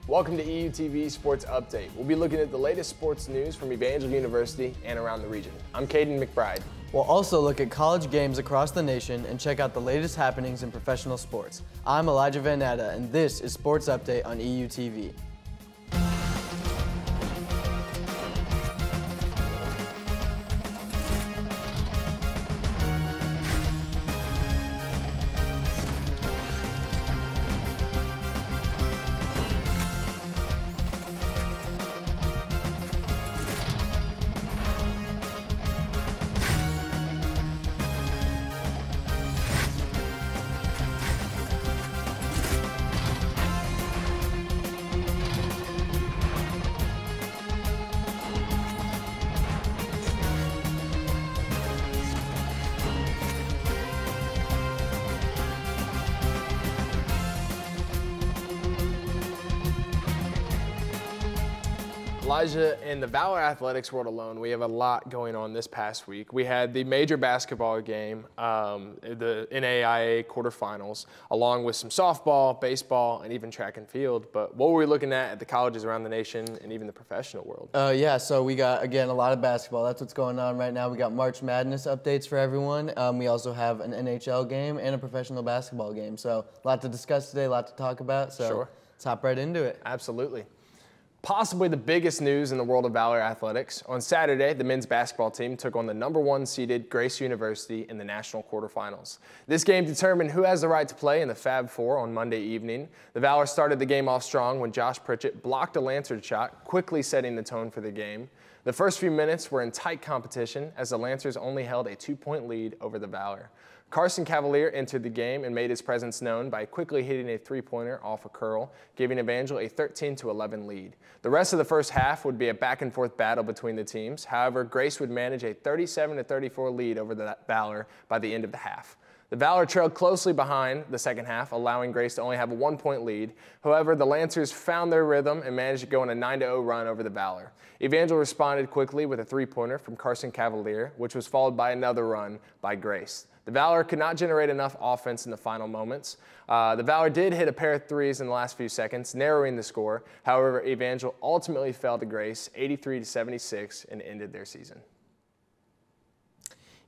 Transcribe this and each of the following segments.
Welcome to EUTV Sports Update. We'll be looking at the latest sports news from Evangel University and around the region. I'm Caden McBride. We'll also look at college games across the nation and check out the latest happenings in professional sports. I'm Elijah Van Natta, and this is Sports Update on EUTV. Elijah, in the Valor athletics world alone, we have a lot going on this past week. We had the major basketball game, the NAIA quarterfinals, along with some softball, baseball, and even track and field. But what were we looking at the colleges around the nation and even the professional world? Yeah, so we got, again, a lot of basketball. That's what's going on right now. We got March Madness updates for everyone. We also have an NHL game and a professional basketball game. So a lot to discuss today, a lot to talk about. So Sure. Let's hop right into it. Absolutely. Possibly the biggest news in the world of Valor athletics. On Saturday, the men's basketball team took on the #1 seeded Grace University in the national quarterfinals. This game determined who has the right to play in the Fab Four on Monday evening. The Valor started the game off strong when Josh Pritchett blocked a Lancers shot, quickly setting the tone for the game. The first few minutes were in tight competition as the Lancers only held a 2-point lead over the Valor. Carson Cavalier entered the game and made his presence known by quickly hitting a three-pointer off a curl, giving Evangel a 13-11 lead. The rest of the first half would be a back-and-forth battle between the teams. However, Grace would manage a 37-34 lead over the Valor by the end of the half. The Valor trailed closely behind the second half, allowing Grace to only have a 1-point lead. However, the Lancers found their rhythm and managed to go on a 9-0 run over the Valor. Evangel responded quickly with a three-pointer from Carson Cavalier, which was followed by another run by Grace. The Valor could not generate enough offense in the final moments. The Valor did hit a pair of threes in the last few seconds, narrowing the score. However, Evangel ultimately fell to Grace 83-76 and ended their season.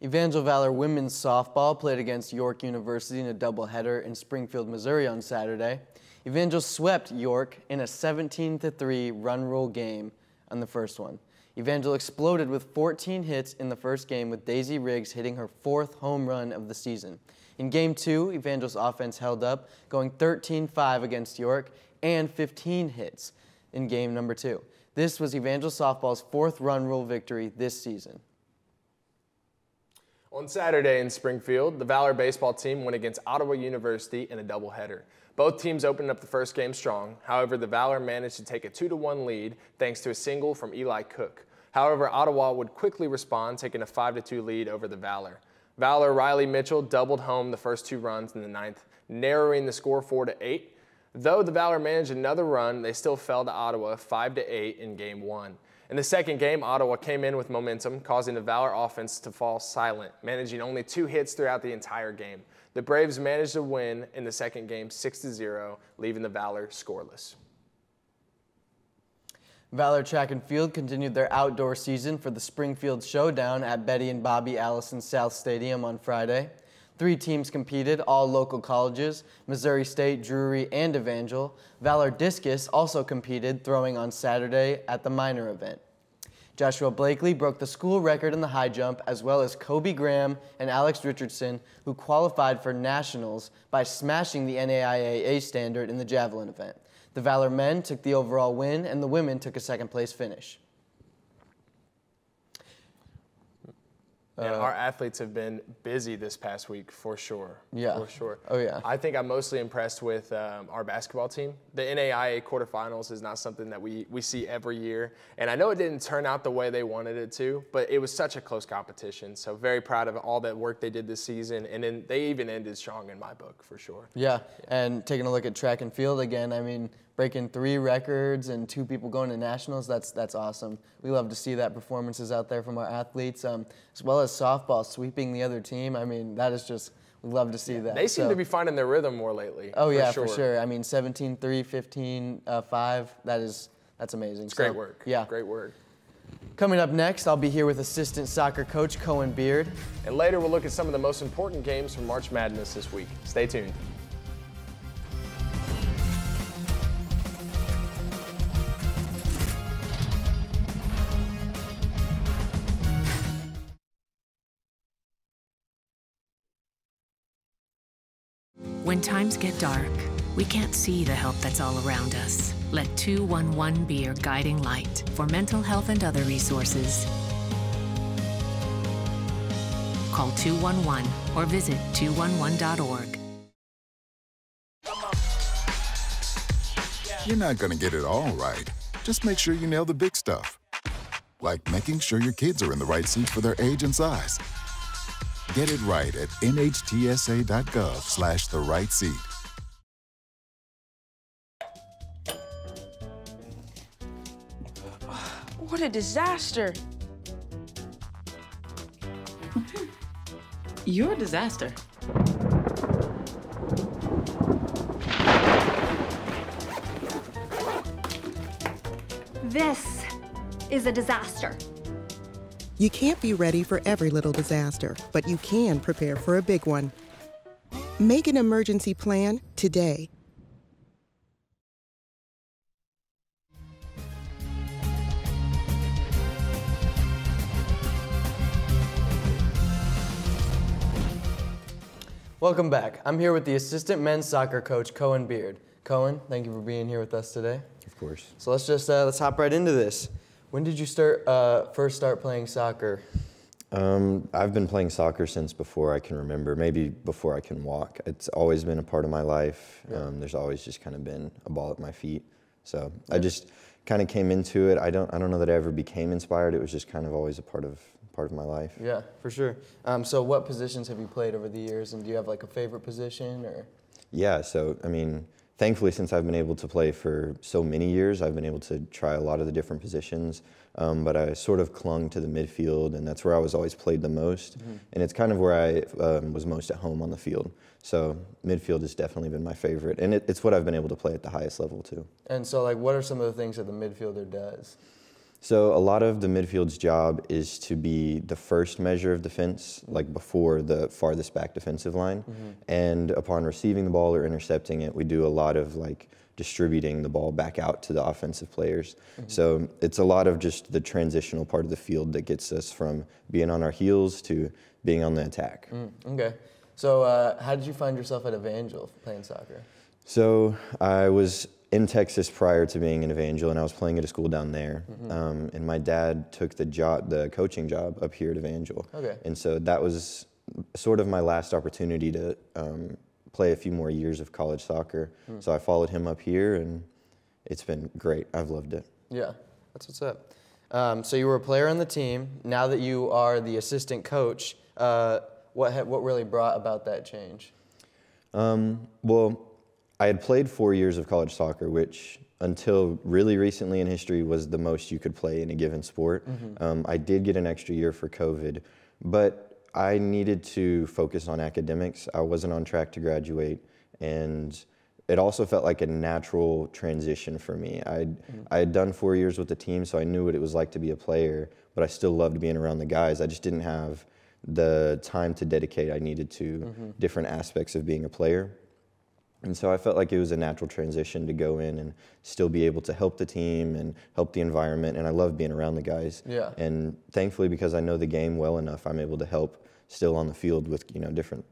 Evangel Valor women's softball played against York University in a doubleheader in Springfield, Missouri on Saturday. Evangel swept York in a 17-3 run rule game on the first one. Evangel exploded with 14 hits in the first game, with Daisy Riggs hitting her 4th home run of the season. In Game 2, Evangel's offense held up, going 13-5 against York and 15 hits in Game number 2. This was Evangel softball's 4th run rule victory this season. On Saturday in Springfield, the Valor baseball team went against Ottawa University in a doubleheader. Both teams opened up the first game strong. However, the Valor managed to take a 2-1 lead thanks to a single from Eli Cook. However, Ottawa would quickly respond, taking a 5-2 lead over the Valor. Valor Riley Mitchell doubled home the first 2 runs in the 9th, narrowing the score 4-8. Though the Valor managed another run, they still fell to Ottawa 5-8 in Game 1. In the second game, Ottawa came in with momentum, causing the Valor offense to fall silent, managing only 2 hits throughout the entire game. The Braves managed to win in the second game 6-0, leaving the Valor scoreless. Valor Track and Field continued their outdoor season for the Springfield Showdown at Betty and Bobby Allison South Stadium on Friday. 3 teams competed, all local colleges, Missouri State, Drury, and Evangel. Valor Discus also competed, throwing on Saturday at the minor event. Joshua Blakely broke the school record in the high jump, as well as Kobe Graham and Alex Richardson, who qualified for nationals by smashing the NAIA standard in the javelin event. The Valor men took the overall win, and the women took a second-place finish. And our athletes have been busy this past week, for sure. Yeah. For sure. Oh, yeah. I think I'm mostly impressed with our basketball team. The NAIA quarterfinals is not something that we see every year. And I know it didn't turn out the way they wanted it to, but it was such a close competition. So very proud of all that work they did this season. And then they even ended strong in my book, for sure. Yeah. And taking a look at track and field again, I mean, breaking 3 records and 2 people going to nationals, that's awesome. We love to see that performances out there from our athletes, as well as softball sweeping the other team. I mean, that is just, Love to see that. They seem to be finding their rhythm more lately. Oh, yeah, for sure. I mean, 17-3, 15-5, that's amazing. It's great work. Yeah. Great work. Coming up next, I'll be here with assistant soccer coach Cohen Beard. And later, we'll look at some of the most important games from March Madness this week. Stay tuned. When times get dark, we can't see the help that's all around us. Let 211 be your guiding light for mental health and other resources. Call 211 or visit 211.org. You're not going to get it all right. Just make sure you nail the big stuff. Like making sure your kids are in the right seat for their age and size. Get it right at nhtsa.gov/the right seat. What a disaster. You're a disaster. This is a disaster. You can't be ready for every little disaster, but you can prepare for a big one. Make an emergency plan today. Welcome back. I'm here with the assistant men's soccer coach, Cohen Beard. Cohen, thank you for being here with us today. Of course. So let's hop right into this. When did you first start playing soccer? I've been playing soccer since before I can remember, maybe before I can walk. It's always been a part of my life. Yeah. There's always just kind of been a ball at my feet. So I just kind of came into it. I don't know that I ever became inspired. It was just kind of always a part of my life. Yeah, for sure. So what positions have you played over the years, and do you have like a favorite position or? Yeah, so I mean, thankfully, since I've been able to play for so many years, I've been able to try a lot of the different positions, but I sort of clung to the midfield, and that's where I was always played the most, and it's kind of where I was most at home on the field. So midfield has definitely been my favorite, and it's what I've been able to play at the highest level too. And so like, what are some of the things that the midfielder does? So a lot of the midfield's job is to be the first measure of defense, like before the farthest back defensive line. And upon receiving the ball or intercepting it, we do a lot of like distributing the ball back out to the offensive players. So it's a lot of just the transitional part of the field that gets us from being on our heels to being on the attack. Okay. So how did you find yourself at Evangel playing soccer? So I was in Texas prior to being in Evangel, and I was playing at a school down there. And my dad took the coaching job up here at Evangel. Okay. And so that was sort of my last opportunity to play a few more years of college soccer. So I followed him up here, and it's been great. I've loved it. Yeah, that's what's up. So you were a player on the team. Now that you are the assistant coach, what really brought about that change? Well, I had played 4 years of college soccer, which until really recently in history was the most you could play in a given sport. I did get an extra year for COVID, but I needed to focus on academics. I wasn't on track to graduate, and it also felt like a natural transition for me. I had done 4 years with the team, so I knew what it was like to be a player, but I still loved being around the guys. I just didn't have the time to dedicate I needed to different aspects of being a player. And so I felt like it was a natural transition to go in and still be able to help the team and help the environment, and I love being around the guys. Yeah. And thankfully, because I know the game well enough, I'm able to help still on the field with different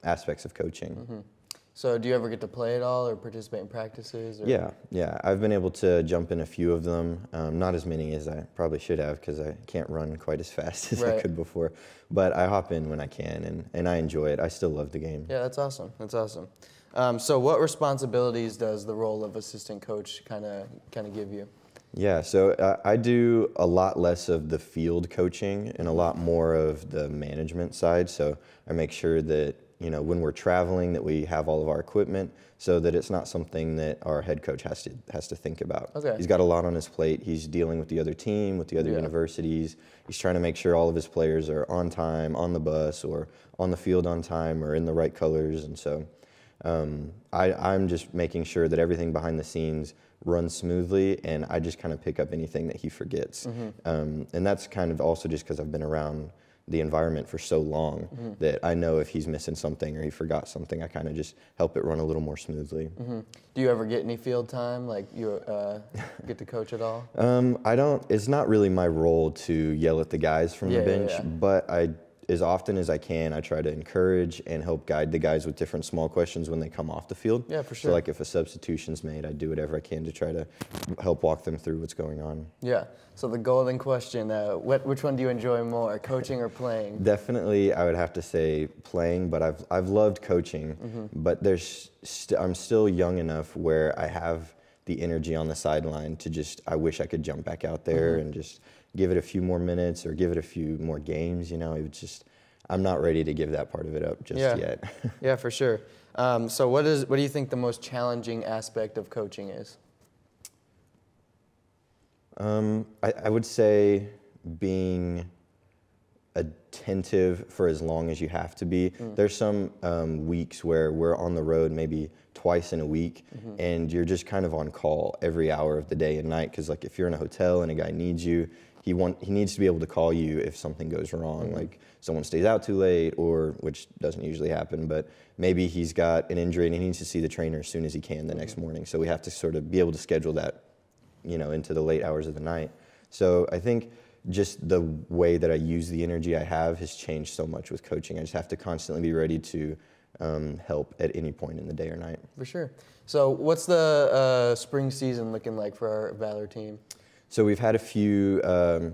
aspects of coaching. So do you ever get to play at all or participate in practices? Or? Yeah. I've been able to jump in a few of them, not as many as I probably should have because I can't run quite as fast as I could before. But I hop in when I can, and I enjoy it. I still love the game. Yeah, that's awesome. That's awesome. So what responsibilities does the role of assistant coach kind of give you? Yeah, so I do a lot less of the field coaching and a lot more of the management side. So I make sure that you know, when we're traveling, that we have all of our equipment, so that it's not something that our head coach has to think about. Okay. He's got a lot on his plate. He's dealing with the other team, with the other universities. He's trying to make sure all of his players are on time, on the bus, or on the field on time, or in the right colors. And so I'm just making sure that everything behind the scenes runs smoothly, and I just kind of pick up anything that he forgets. And that's kind of also just because I've been around the environment for so long that I know if he's missing something or he forgot something, I kind of just help it run a little more smoothly. Do you ever get any field time? Like, you get to coach at all? I don't. It's not really my role to yell at the guys from the bench, but as often as I can, I try to encourage and help guide the guys with different small questions when they come off the field. Yeah, for sure. So like if a substitution's made, I do whatever I can to try to help walk them through what's going on. Yeah, so the golden question, which one do you enjoy more, coaching or playing? Definitely, I would have to say playing, but I've loved coaching, but I'm still young enough where I have the energy on the sideline to just, I wish I could jump back out there and just give it a few more minutes or give it a few more games, you know. It was just, I'm not ready to give that part of it up just yet. Yeah, for sure. So what do you think the most challenging aspect of coaching is? I would say being attentive for as long as you have to be. There's some weeks where we're on the road maybe twice in a week, and you're just kind of on call every hour of the day and night, because like if you're in a hotel and a guy needs you, he needs to be able to call you if something goes wrong, like someone stays out too late, or, which doesn't usually happen, but maybe he's got an injury and he needs to see the trainer as soon as he can the next morning. So we have to sort of be able to schedule that, you know, into the late hours of the night. So I think just the way that I use the energy I have has changed so much with coaching. I just have to constantly be ready to help at any point in the day or night. For sure. So what's the spring season looking like for our Valor team? So we've had a few,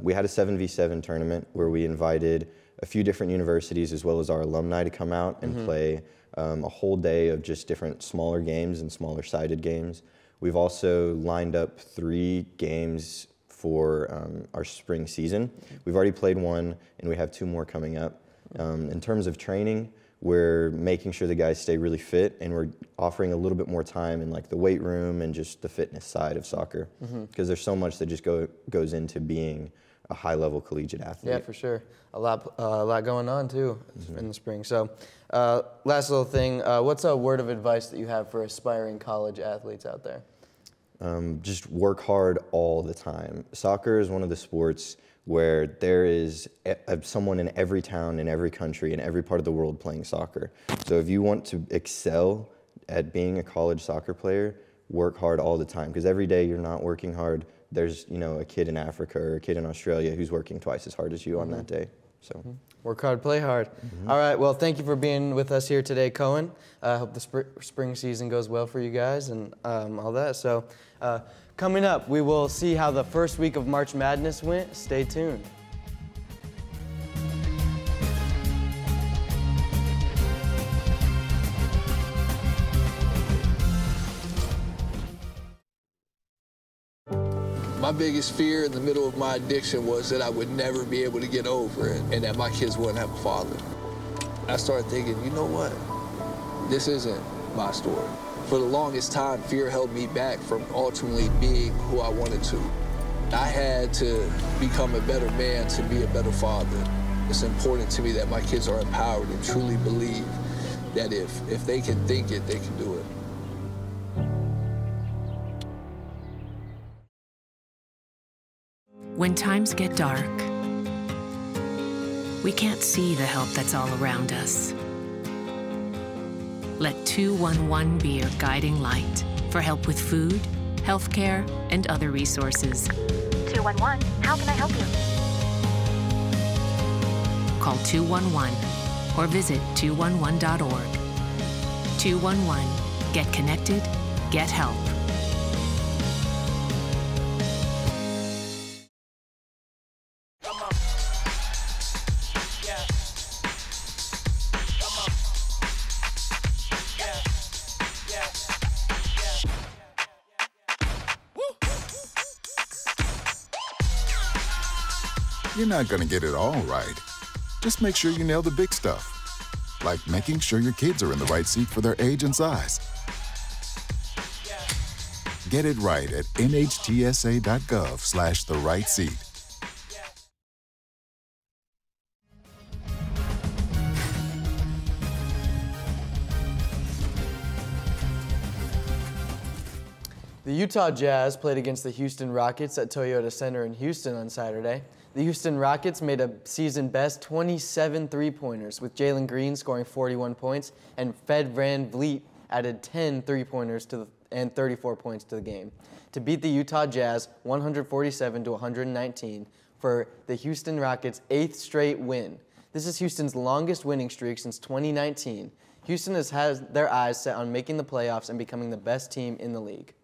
we had a 7v7 tournament where we invited a few different universities as well as our alumni to come out and play a whole day of just different smaller games and smaller sided games. We've also lined up 3 games for our spring season. We've already played 1 and we have 2 more coming up. In terms of training, we're making sure the guys stay really fit, and we're offering a little bit more time in like the weight room and just the fitness side of soccer, because there's so much that just goes into being a high-level collegiate athlete. Yeah, for sure. A lot going on too in the spring. So, last little thing, what's a word of advice that you have for aspiring college athletes out there? Just work hard all the time. Soccer is one of the sports where there is someone in every town, in every country, in every part of the world playing soccer. So if you want to excel at being a college soccer player, work hard all the time, because every day you're not working hard, there's, you know, a kid in Africa or a kid in Australia who's working twice as hard as you on that day. So work hard, play hard. All right, well, thank you for being with us here today, Cohen. I hope the spring season goes well for you guys and all that. So coming up, we will see how the first week of March Madness went. Stay tuned. My biggest fear in the middle of my addiction was that I would never be able to get over it and that my kids wouldn't have a father. I started thinking, you know what? This isn't my story. For the longest time, fear held me back from ultimately being who I wanted to. I had to become a better man to be a better father. It's important to me that my kids are empowered and truly believe that if they can think it, they can do it. When times get dark, we can't see the help that's all around us. Let 211 be your guiding light for help with food, healthcare, and other resources. 211, how can I help you? Call 211 or visit 211.org. 211, get connected, get help. You're not going to get it all right. Just make sure you nail the big stuff. like making sure your kids are in the right seat for their age and size. Get it right at nhtsa.gov/the-right seat. The Utah Jazz played against the Houston Rockets at Toyota Center in Houston on Saturday. The Houston Rockets made a season-best 27 three-pointers, with Jalen Green scoring 41 points, and Fred VanVleet added 10 three-pointers and 34 points to the game to beat the Utah Jazz 147-119 for the Houston Rockets' 8th straight win. This is Houston's longest winning streak since 2019. Houston has their eyes set on making the playoffs and becoming the best team in the league.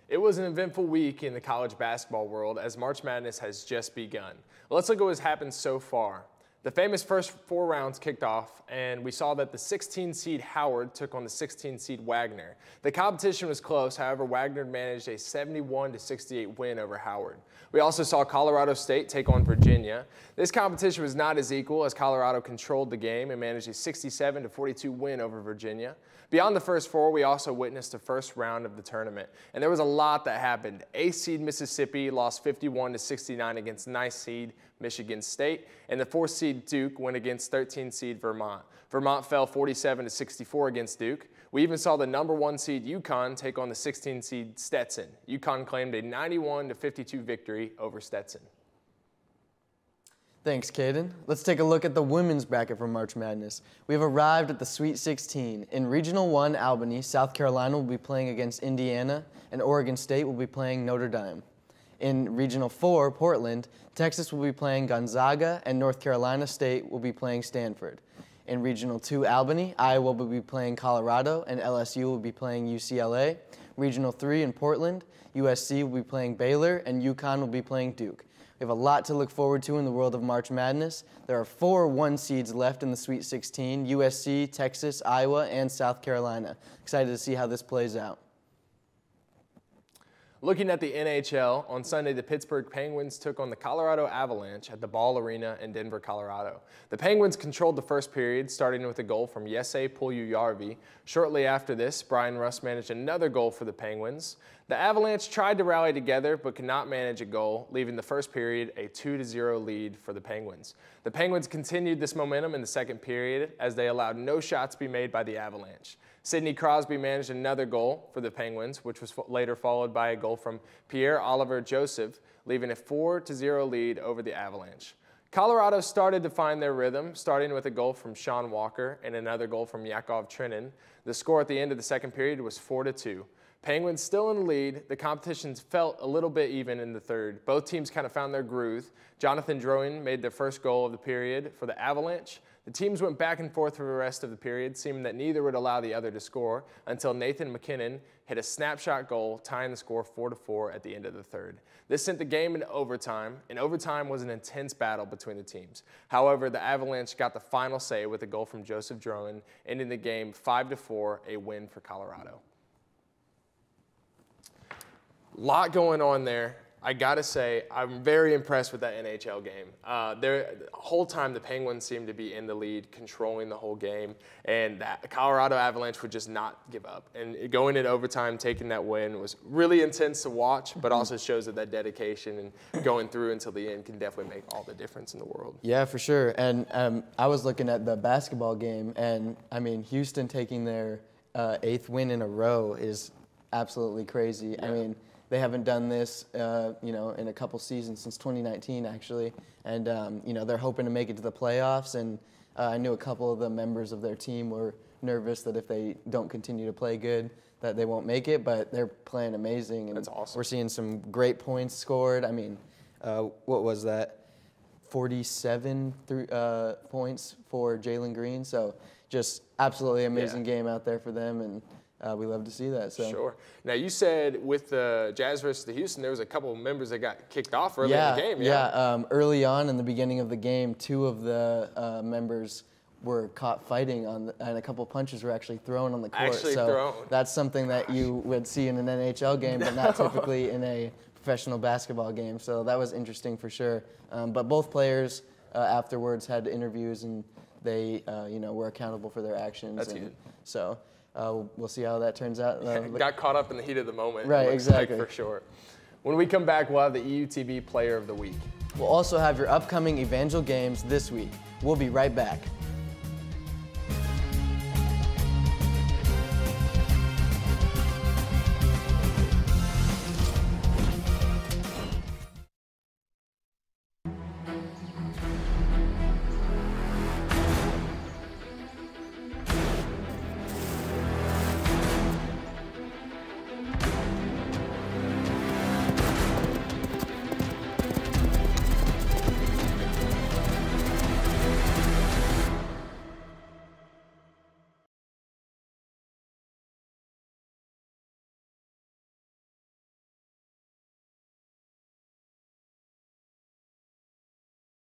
It was an eventful week in the college basketball world as March Madness has just begun. Let's look at what's happened so far. The famous first 4 rounds kicked off, and we saw that the 16-seed Howard took on the 16-seed Wagner. The competition was close, however, Wagner managed a 71-68 win over Howard. We also saw Colorado State take on Virginia. This competition was not as equal as Colorado controlled the game and managed a 67-42 win over Virginia. Beyond the first 4, we also witnessed the first round of the tournament, and there was a lot that happened. 8th seed Mississippi lost 51-69 against 9th seed Michigan State, and the 4th seed Duke went against 13th seed Vermont. Vermont fell 47-64 against Duke. We even saw the number 1 seed UConn take on the 16th seed Stetson. UConn claimed a 91-52 victory over Stetson. Thanks, Caden. Let's take a look at the women's bracket for March Madness. We've arrived at the Sweet 16. In Regional 1, Albany, South Carolina will be playing against Indiana, and Oregon State will be playing Notre Dame. In Regional 4, Portland, Texas will be playing Gonzaga, and North Carolina State will be playing Stanford. In Regional 2, Albany, Iowa will be playing Colorado, and LSU will be playing UCLA. Regional 3 in Portland, USC will be playing Baylor, and UConn will be playing Duke. We have a lot to look forward to in the world of March Madness. There are 4 1 seeds left in the Sweet 16, USC, Texas, Iowa, and South Carolina. Excited to see how this plays out. Looking at the NHL, on Sunday, the Pittsburgh Penguins took on the Colorado Avalanche at the Ball Arena in Denver, Colorado. The Penguins controlled the first period, starting with a goal from Jesse Puljujärvi. Shortly after this, Brian Rust managed another goal for the Penguins. The Avalanche tried to rally together but could not manage a goal, leaving the first period a 2-0 lead for the Penguins. The Penguins continued this momentum in the second period as they allowed no shots to be made by the Avalanche. Sidney Crosby managed another goal for the Penguins, which was later followed by a goal from Pierre-Olivier Joseph, leaving a 4-0 lead over the Avalanche. Colorado started to find their rhythm, starting with a goal from Sean Walker and another goal from Yakov Trenin. The score at the end of the second period was 4-2. Penguins still in the lead. The competition felt a little bit even in the third. Both teams kind of found their groove. Jonathan Drouin made the first goal of the period for the Avalanche. The teams went back and forth for the rest of the period, seeming that neither would allow the other to score until Nathan McKinnon hit a snapshot goal, tying the score 4-4 at the end of the third. This sent the game into overtime, and overtime was an intense battle between the teams. However, the Avalanche got the final say with a goal from Joseph Drouin, ending the game 5-4, a win for Colorado. Lot going on there. I gotta say, I'm very impressed with that NHL game. The whole time the Penguins seemed to be in the lead, controlling the whole game, and the Colorado Avalanche would just not give up. And going in overtime, taking that win was really intense to watch, but also shows that dedication and going through until the end can definitely make all the difference in the world. Yeah, for sure. And I was looking at the basketball game, and I mean, Houston taking their 8th win in a row is absolutely crazy. Yeah. I mean, they haven't done this, in a couple seasons since 2019, actually. And, they're hoping to make it to the playoffs. And I knew a couple of the members of their team were nervous that if they don't continue to play good, that they won't make it. But they're playing amazing. And that's awesome. We're seeing some great points scored. I mean, what was that? 47 points for Jalen Green. So just absolutely amazing game out there for them. And we love to see that. So. Sure. Now, you said with the Jazz versus the Houston, there was a couple of members that got kicked off early in the game. Yeah. Early on in the beginning of the game, 2 of the members were caught fighting and a couple of punches were actually thrown on the court. That's something that you would see in an NHL game, but not typically in a professional basketball game. So that was interesting for sure. But both players afterwards had interviews, and they were accountable for their actions. That's good. So we'll see how that turns out. Got caught up in the heat of the moment. Right, it looks exactly. like, for sure. When we come back, we'll have the EUTV Player of the Week. We'll also have your upcoming Evangel games this week. We'll be right back.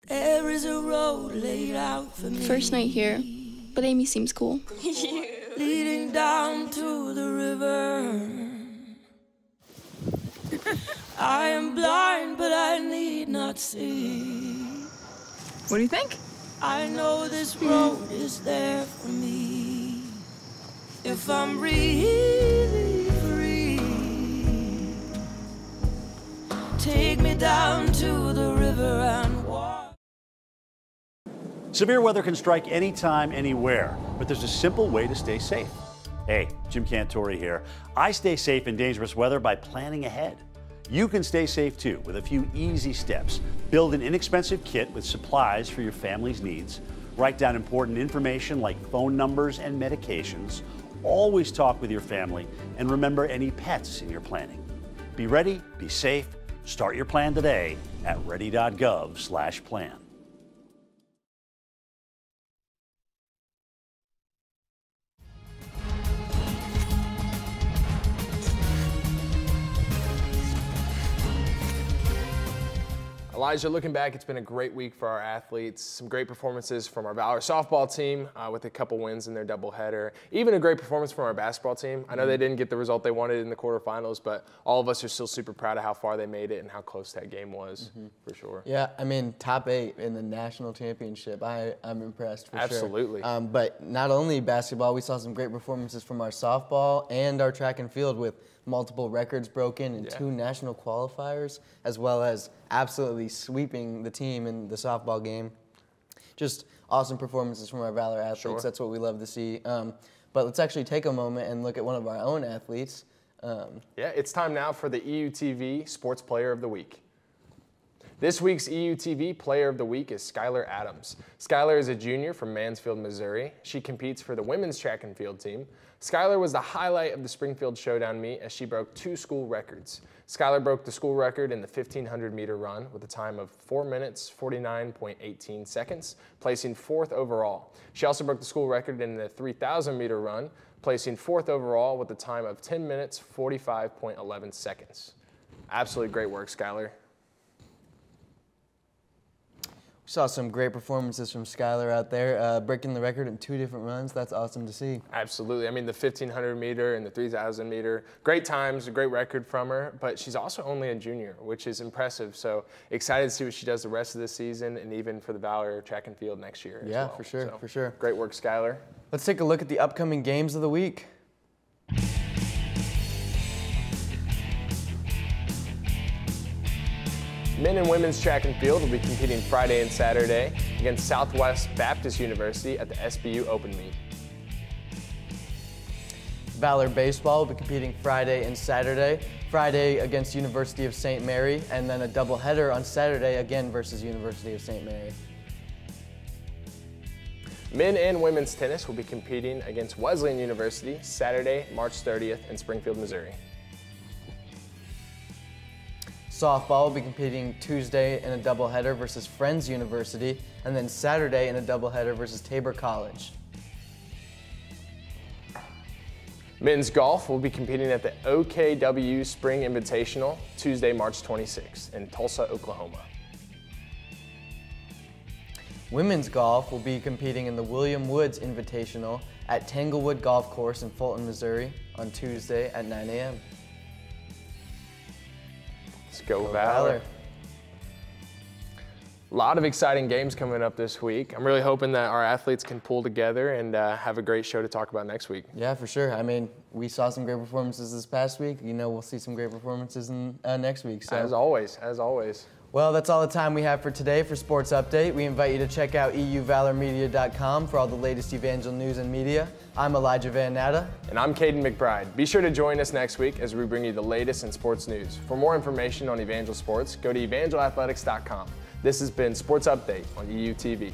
There is a road laid out for me. First night here, but Amy seems cool. Leading down to the river. I am blind, but I need not see. What do you think? I know this road is there for me. If I'm really free, take me down to the river and walk. Severe weather can strike anytime, anywhere, but there's a simple way to stay safe. Hey, Jim Cantori here. I stay safe in dangerous weather by planning ahead. You can stay safe too with a few easy steps. Build an inexpensive kit with supplies for your family's needs. Write down important information like phone numbers and medications. Always talk with your family, and remember any pets in your planning. Be ready, be safe. Start your plan today at ready.gov/plan. Elijah, looking back, it's been a great week for our athletes. Some great performances from our Valor softball team with a couple wins in their doubleheader. Even a great performance from our basketball team. I know they didn't get the result they wanted in the quarterfinals, but all of us are still super proud of how far they made it and how close that game was, for sure. Yeah, I mean, top 8 in the national championship. I'm impressed for Absolutely. sure. But not only basketball, we saw some great performances from our softball and our track and field with multiple records broken and 2 national qualifiers, as well as absolutely sweeping the team in the softball game. Just awesome performances from our Valor athletes. Sure. That's what we love to see. But let's actually take a moment and look at one of our own athletes. Yeah, it's time now for the EUTV Sports Player of the Week. This week's EUTV Player of the Week is Skylar Adams. Skylar is a junior from Mansfield, Missouri. She competes for the women's track and field team. Skylar was the highlight of the Springfield Showdown meet as she broke 2 school records. Skylar broke the school record in the 1,500-meter run with a time of 4 minutes, 49.18 seconds, placing 4th overall. She also broke the school record in the 3,000-meter run, placing 4th overall with a time of 10 minutes, 45.11 seconds. Absolutely great work, Skylar. Saw some great performances from Skylar out there, breaking the record in 2 different runs. That's awesome to see. Absolutely. I mean, the 1,500 meter and the 3,000 meter, great times, a great record from her, but she's also only a junior, which is impressive. So excited to see what she does the rest of the season and even for the Valor track and field next year as well. For sure, So, for sure. Great work, Skylar. Let's take a look at the upcoming games of the week. Men and women's track and field will be competing Friday and Saturday against Southwest Baptist University at the SBU Open Meet. Valor Baseball will be competing Friday and Saturday. Friday against University of St. Mary, and then a doubleheader on Saturday again versus University of St. Mary. Men and women's tennis will be competing against Wesleyan University Saturday, March 30th in Springfield, Missouri. Softball will be competing Tuesday in a doubleheader versus Friends University, and then Saturday in a doubleheader versus Tabor College. Men's golf will be competing at the OKW Spring Invitational Tuesday, March 26th in Tulsa, Oklahoma. Women's golf will be competing in the William Woods Invitational at Tanglewood Golf Course in Fulton, Missouri on Tuesday at 9 a.m. Let's go Valor. A lot of exciting games coming up this week. I'm really hoping that our athletes can pull together and have a great show to talk about next week. Yeah, for sure. I mean, we saw some great performances this past week. You know, we'll see some great performances in, next week. So. As always. Well, that's all the time we have for today for Sports Update. We invite you to check out euvalormedia.com for all the latest Evangel news and media. I'm Elijah Van Natta. And I'm Caden McBride. Be sure to join us next week as we bring you the latest in sports news. For more information on Evangel Sports, go to evangelathletics.com. This has been Sports Update on EUTV.